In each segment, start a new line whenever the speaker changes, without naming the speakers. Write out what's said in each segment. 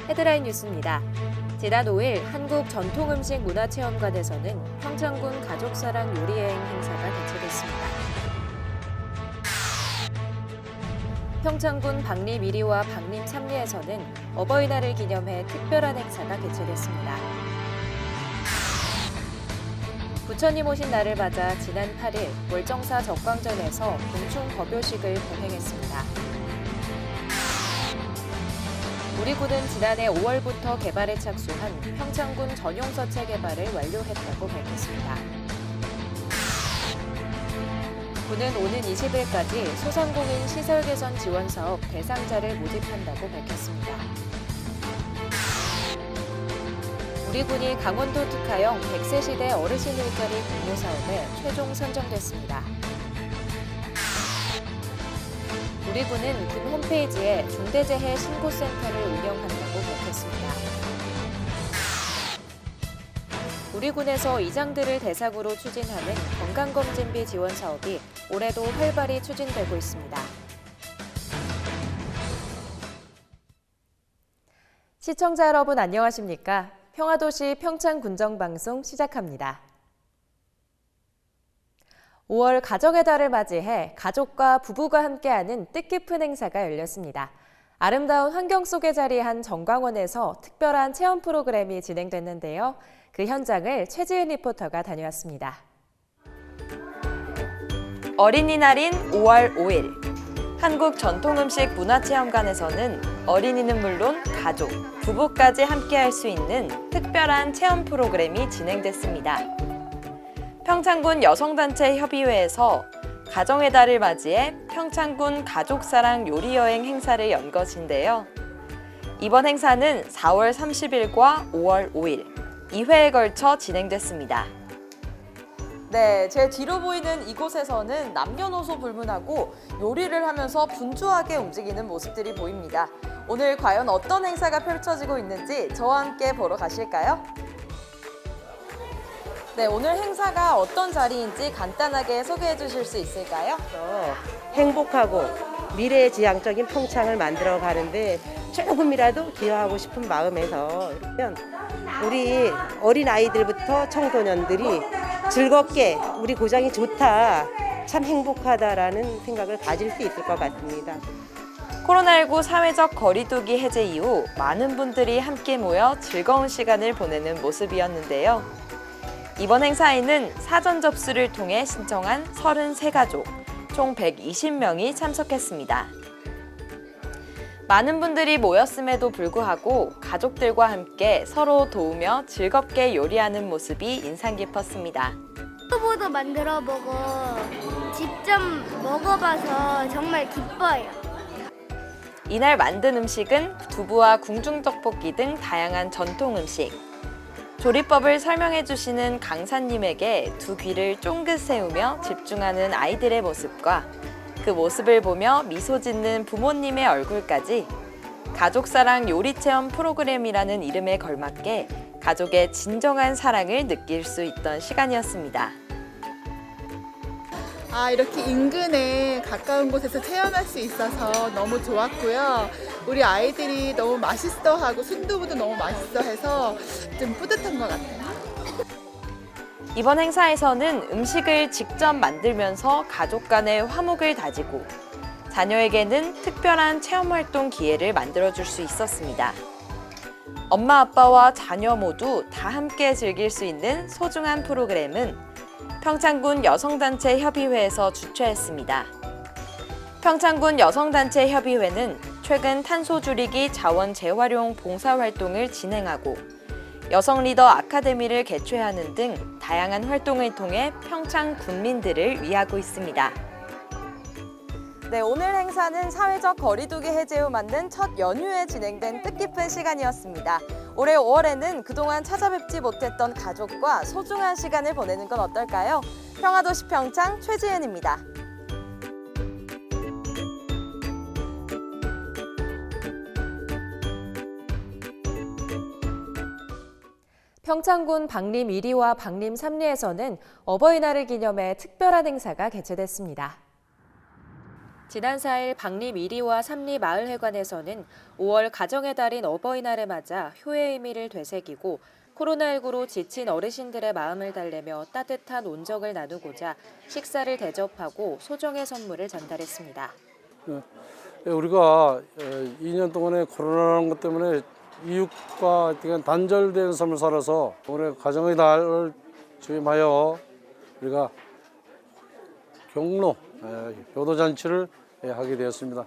헤드라인 뉴스입니다. 지난 5일 한국전통음식문화체험관에서는 평창군 가족사랑 요리여행 행사가 개최됐습니다. 평창군 박림 1리와 박림 3리에서는 어버이날을 기념해 특별한 행사가 개최됐습니다. 부처님 오신 날을 맞아 지난 8일 월정사 적광전에서 공충 법요식을 봉행했습니다. 우리 군은 지난해 5월부터 개발에 착수한 평창군 전용 서체 개발을 완료했다고 밝혔습니다. 군은 오는 20일까지 소상공인 시설 개선 지원 사업 대상자를 모집한다고 밝혔습니다. 우리 군이 강원도 특화형 100세 시대 어르신 일자리 공모 사업에 최종 선정됐습니다. 우리 군은 군 홈페이지에 중대재해 신고센터를 운영한다고 밝혔습니다. 우리 군에서 이장들을 대상으로 추진하는 건강검진비 지원 사업이 올해도 활발히 추진되고 있습니다. 시청자 여러분 안녕하십니까? 평화도시 평창군정방송 시작합니다. 5월 가정의 달을 맞이해 가족과 부부가 함께하는 뜻깊은 행사가 열렸습니다. 아름다운 환경 속에 자리한 정광원에서 특별한 체험 프로그램이 진행됐는데요. 그 현장을 최지은 리포터가 다녀왔습니다. 어린이날인 5월 5일, 한국전통음식문화체험관에서는 어린이는 물론 가족, 부부까지 함께할 수 있는 특별한 체험 프로그램이 진행됐습니다. 평창군 여성단체 협의회에서 가정의 달을 맞이해 평창군 가족사랑 요리여행 행사를 연 것인데요. 이번 행사는 4월 30일과 5월 5일, 2회에 걸쳐 진행됐습니다.
네, 제 뒤로 보이는 이곳에서는 남녀노소 불문하고 요리를 하면서 분주하게 움직이는 모습들이 보입니다. 오늘 과연 어떤 행사가 펼쳐지고 있는지 저와 함께 보러 가실까요? 네, 오늘 행사가 어떤 자리인지 간단하게 소개해 주실 수 있을까요?
행복하고 미래지향적인 평창을 만들어 가는데 조금이라도 기여하고 싶은 마음에서 우리 어린 아이들부터 청소년들이 즐겁게 우리 고장이 좋다, 참 행복하다라는 생각을 가질 수 있을 것 같습니다.
코로나19 사회적 거리두기 해제 이후 많은 분들이 함께 모여 즐거운 시간을 보내는 모습이었는데요. 이번 행사에는 사전 접수를 통해 신청한 33가족, 총 120명이 참석했습니다. 많은 분들이 모였음에도 불구하고 가족들과 함께 서로 도우며 즐겁게 요리하는 모습이 인상 깊었습니다.
유튜브도 만들어보고 직접 먹어봐서 정말 기뻐요.
이날 만든 음식은 두부와 궁중떡볶이 등 다양한 전통 음식. 조리법을 설명해 주시는 강사님에게 두 귀를 쫑긋 세우며 집중하는 아이들의 모습과 그 모습을 보며 미소 짓는 부모님의 얼굴까지 가족사랑 요리체험 프로그램이라는 이름에 걸맞게 가족의 진정한 사랑을 느낄 수 있던 시간이었습니다.
이렇게 인근에 가까운 곳에서 체험할 수 있어서 너무 좋았고요. 우리 아이들이 너무 맛있어하고 순두부도 너무 맛있어해서 좀 뿌듯한 것 같아요.
이번 행사에서는 음식을 직접 만들면서 가족 간의 화목을 다지고 자녀에게는 특별한 체험활동 기회를 만들어줄 수 있었습니다. 엄마, 아빠와 자녀 모두 다 함께 즐길 수 있는 소중한 프로그램은 평창군 여성단체 협의회에서 주최했습니다. 평창군 여성단체 협의회는 최근 탄소 줄이기 자원 재활용 봉사활동을 진행하고 여성 리더 아카데미를 개최하는 등 다양한 활동을 통해 평창 군민들을 위하고 있습니다. 네, 오늘 행사는 사회적 거리두기 해제 후 맞는 첫 연휴에 진행된 뜻깊은 시간이었습니다. 올해 5월에는 그동안 찾아뵙지 못했던 가족과 소중한 시간을 보내는 건 어떨까요? 평화도시 평창 최지은입니다.
평창군 박림 1리와 박림 3리에서는 어버이날을 기념해 특별한 행사가 개최됐습니다. 지난 4일 박림 1리와 3리 마을회관에서는 5월 가정의 달인 어버이날을 맞아 효의 의미를 되새기고 코로나19로 지친 어르신들의 마음을 달래며 따뜻한 온정을 나누고자 식사를 대접하고 소정의 선물을 전달했습니다.
우리가 2년 동안에 코로나라는 것 때문에 이웃과 단절된 삶을 살아서 올해 가정의 달을 주임하여 우리가 경로 효도잔치를 하게 되었습니다.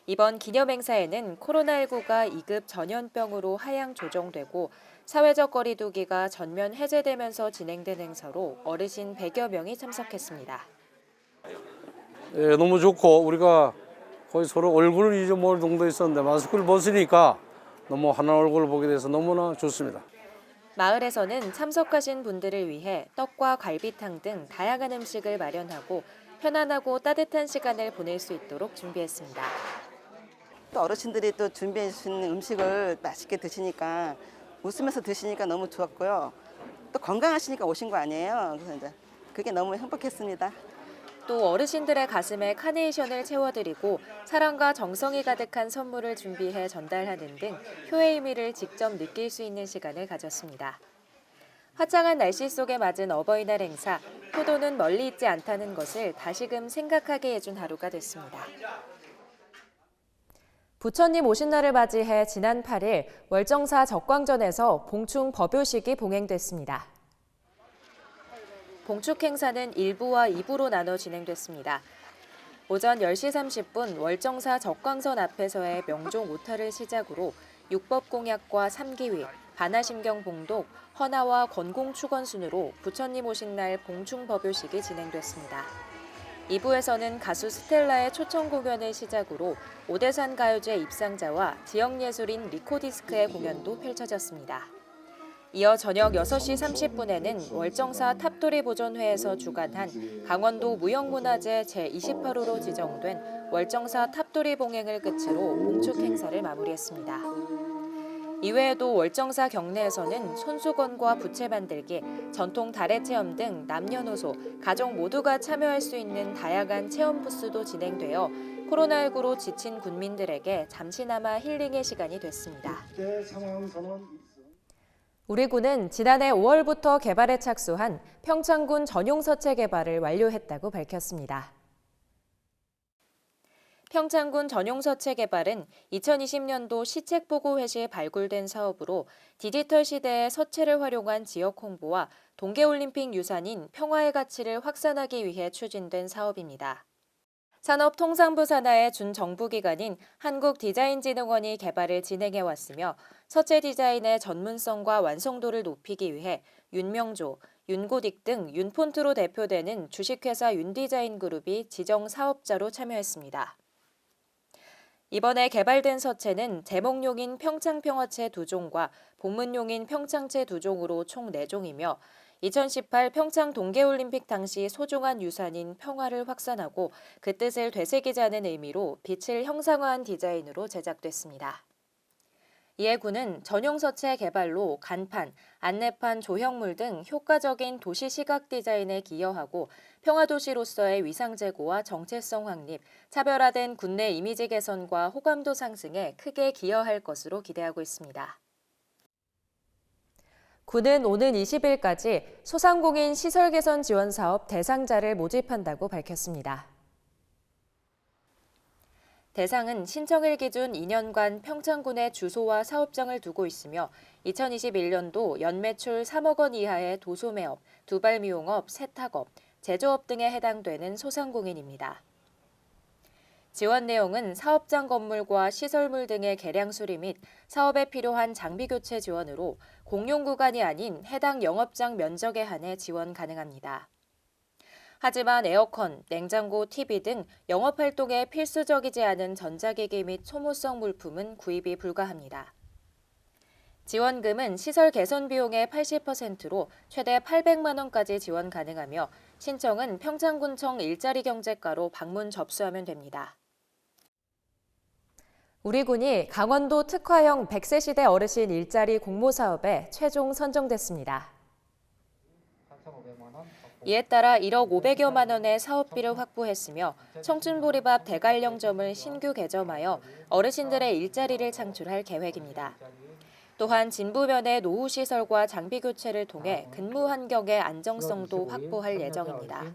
이번 기념행사에는 코로나19가 2급 전염병으로 하향 조정되고 사회적 거리 두기가 전면 해제되면서 진행된 행사로 어르신 100여 명이 참석했습니다.
너무 좋고 우리가 거의 서로 얼굴을 잊어먹을 정도 있었는데 마스크를 벗으니까 너무 하나 얼굴을 보게 돼서 너무나 좋습니다.
마을에서는 참석하신 분들을 위해 떡과 갈비탕 등 다양한 음식을 마련하고 편안하고 따뜻한 시간을 보낼 수 있도록 준비했습니다.
또 어르신들이 또 준비해 주신 음식을 맛있게 드시니까 웃으면서 드시니까 너무 좋았고요. 또 건강하시니까 오신 거 아니에요. 그래서 이제 그게 너무 행복했습니다.
또 어르신들의 가슴에 카네이션을 채워드리고 사랑과 정성이 가득한 선물을 준비해 전달하는 등 효의 의미를 직접 느낄 수 있는 시간을 가졌습니다. 화창한 날씨 속에 맞은 어버이날 행사, 효도는 멀리 있지 않다는 것을 다시금 생각하게 해준 하루가 됐습니다. 부처님 오신 날을 맞이해 지난 8일 월정사 적광전에서 봉충 법요식이 봉행됐습니다. 봉축 행사는 1부와 2부로 나눠 진행됐습니다. 오전 10시 30분 월정사 적광선 앞에서의 명종 오타를 시작으로 육법공약과 삼기위, 반하심경 봉독, 헌화와 권공축원 순으로 부처님 오신 날 봉충 법요식이 진행됐습니다. 2부에서는 가수 스텔라의 초청 공연을 시작으로 오대산 가요제 입상자와 지역예술인 리코디스크의 공연도 펼쳐졌습니다. 이어 저녁 6시 30분에는 월정사 탑돌이 보존회에서 주관한 강원도 무형문화재 제28호로 지정된 월정사 탑돌이 봉행을 끝으로 봉축 행사를 마무리했습니다. 이외에도 월정사 경내에서는 손수건과 부채 만들기, 전통 다래 체험 등 남녀노소, 가족 모두가 참여할 수 있는 다양한 체험 부스도 진행되어 코로나19로 지친 군민들에게 잠시나마 힐링의 시간이 됐습니다. 우리 군은 지난해 5월부터 개발에 착수한 평창군 전용 서체 개발을 완료했다고 밝혔습니다. 평창군 전용 서체 개발은 2020년도 시책보고회 시 발굴된 사업으로 디지털 시대의 서체를 활용한 지역 홍보와 동계올림픽 유산인 평화의 가치를 확산하기 위해 추진된 사업입니다. 산업통상부 산하의 준정부기관인 한국디자인진흥원이 개발을 진행해왔으며 서체 디자인의 전문성과 완성도를 높이기 위해 윤명조, 윤고딕 등 윤폰트로 대표되는 주식회사 윤디자인그룹이 지정 사업자로 참여했습니다. 이번에 개발된 서체는 제목용인 평창평화체 2종과 본문용인 평창체 2종으로 총 4종이며 2018 평창 동계올림픽 당시 소중한 유산인 평화를 확산하고 그 뜻을 되새기자는 의미로 빛을 형상화한 디자인으로 제작됐습니다. 이에 군은 전용 서체 개발로 간판, 안내판, 조형물 등 효과적인 도시 시각 디자인에 기여하고 평화도시로서의 위상 제고와 정체성 확립, 차별화된 군내 이미지 개선과 호감도 상승에 크게 기여할 것으로 기대하고 있습니다. 군은 오는 20일까지 소상공인 시설 개선 지원 사업 대상자를 모집한다고 밝혔습니다. 대상은 신청일 기준 2년간 평창군에 주소와 사업장을 두고 있으며 2021년도 연매출 3억 원 이하의 도소매업, 두발미용업, 세탁업, 제조업 등에 해당되는 소상공인입니다. 지원 내용은 사업장 건물과 시설물 등의 개량 수리 및 사업에 필요한 장비 교체 지원으로 공용 구간이 아닌 해당 영업장 면적에 한해 지원 가능합니다. 하지만 에어컨, 냉장고, TV 등 영업활동에 필수적이지 않은 전자기기 및 소모성 물품은 구입이 불가합니다. 지원금은 시설 개선 비용의 80%로 최대 800만 원까지 지원 가능하며 신청은 평창군청 일자리 경제과로 방문 접수하면 됩니다. 우리 군이 강원도 특화형 100세 시대 어르신 일자리 공모 사업에 최종 선정됐습니다. 이에 따라 1억 500여만 원의 사업비를 확보했으며 청춘보리밥 대관령점을 신규 개점하여 어르신들의 일자리를 창출할 계획입니다. 또한 진부면의 노후시설과 장비 교체를 통해 근무 환경의 안정성도 확보할 예정입니다.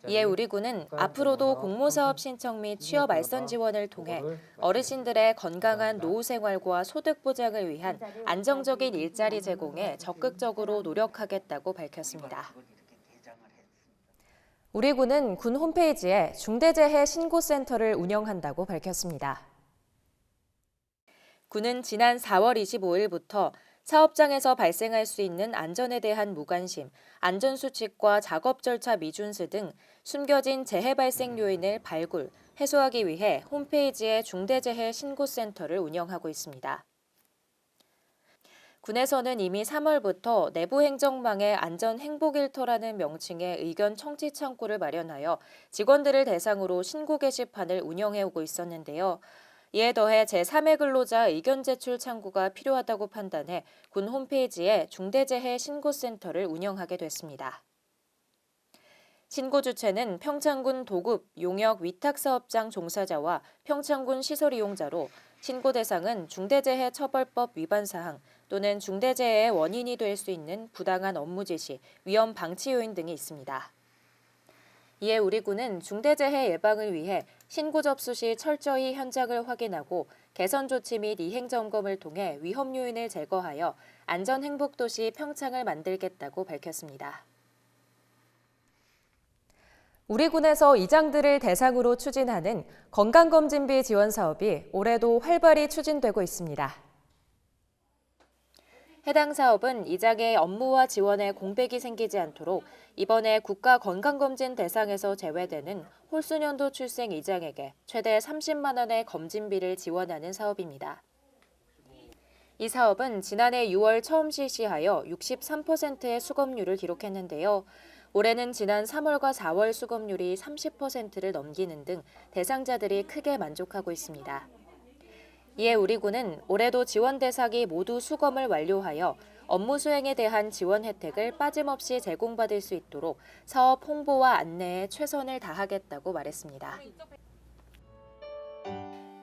이에 우리군은 앞으로도 공모사업 신청 및 취업 알선 지원을 통해 어르신들의 건강한 노후 생활과 소득 보장을 위한 안정적인 일자리 제공에 적극적으로 노력하겠다고 밝혔습니다. 우리군은 군 홈페이지에 중대재해 신고센터를 운영한다고 밝혔습니다. 군은 지난 4월 25일부터 사업장에서 발생할 수 있는 안전에 대한 무관심, 안전수칙과 작업 절차 미준수 등 숨겨진 재해 발생 요인을 발굴, 해소하기 위해 홈페이지에 중대재해 신고센터를 운영하고 있습니다. 군에서는 이미 3월부터 내부행정망의 안전행복일터라는 명칭의 의견 청취 창구를 마련하여 직원들을 대상으로 신고 게시판을 운영해오고 있었는데요. 이에 더해 제3의 근로자 의견 제출 창구가 필요하다고 판단해 군 홈페이지에 중대재해 신고센터를 운영하게 됐습니다. 신고 주체는 평창군 도급, 용역 위탁사업장 종사자와 평창군 시설 이용자로 신고 대상은 중대재해 처벌법 위반 사항 또는 중대재해의 원인이 될 수 있는 부당한 업무 지시, 위험 방치 요인 등이 있습니다. 이에 우리군은 중대재해 예방을 위해 신고 접수 시 철저히 현장을 확인하고 개선 조치 및 이행 점검을 통해 위험 요인을 제거하여 안전행복도시 평창을 만들겠다고 밝혔습니다. 우리군에서 이장들을 대상으로 추진하는 건강검진비 지원 사업이 올해도 활발히 추진되고 있습니다. 해당 사업은 이장의 업무와 지원에 공백이 생기지 않도록 이번에 국가건강검진 대상에서 제외되는 홀수년도 출생 이장에게 최대 30만 원의 검진비를 지원하는 사업입니다. 이 사업은 지난해 6월 처음 실시하여 63%의 수검률을 기록했는데요. 올해는 지난 3월과 4월 수검률이 30%를 넘기는 등 대상자들이 크게 만족하고 있습니다. 이에 우리군은 올해도 지원 대상이 모두 수검을 완료하여 업무 수행에 대한 지원 혜택을 빠짐없이 제공받을 수 있도록 사업 홍보와 안내에 최선을 다하겠다고 말했습니다.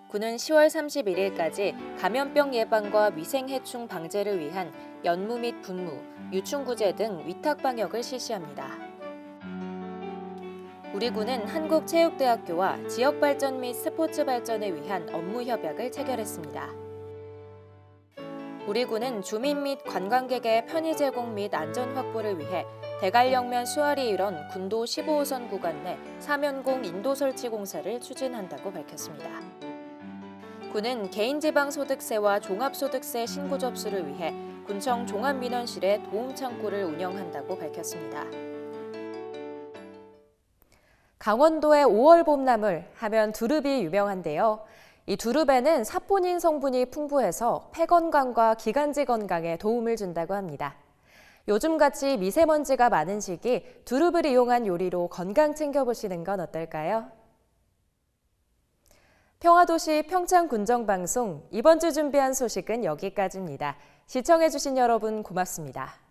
군은 10월 31일까지 감염병 예방과 위생해충 방제를 위한 연무 및 분무, 유충구제 등 위탁 방역을 실시합니다. 우리군은 한국체육대학교와 지역발전 및 스포츠 발전을 위한 업무 협약을 체결했습니다. 우리군은 주민 및 관광객의 편의 제공 및 안전 확보를 위해 대관령면 수아리 일원 군도 15호선 구간 내 사면공 인도 설치 공사를 추진한다고 밝혔습니다. 군은 개인지방소득세와 종합소득세 신고 접수를 위해 군청 종합민원실에 도움창구를 운영한다고 밝혔습니다. 강원도의 5월 봄나물 하면 두릅이 유명한데요. 이 두릅에는 사포닌 성분이 풍부해서 폐 건강과 기관지 건강에 도움을 준다고 합니다. 요즘같이 미세먼지가 많은 시기 두릅을 이용한 요리로 건강 챙겨보시는 건 어떨까요? 평화도시 평창군정방송 이번 주 준비한 소식은 여기까지입니다. 시청해주신 여러분 고맙습니다.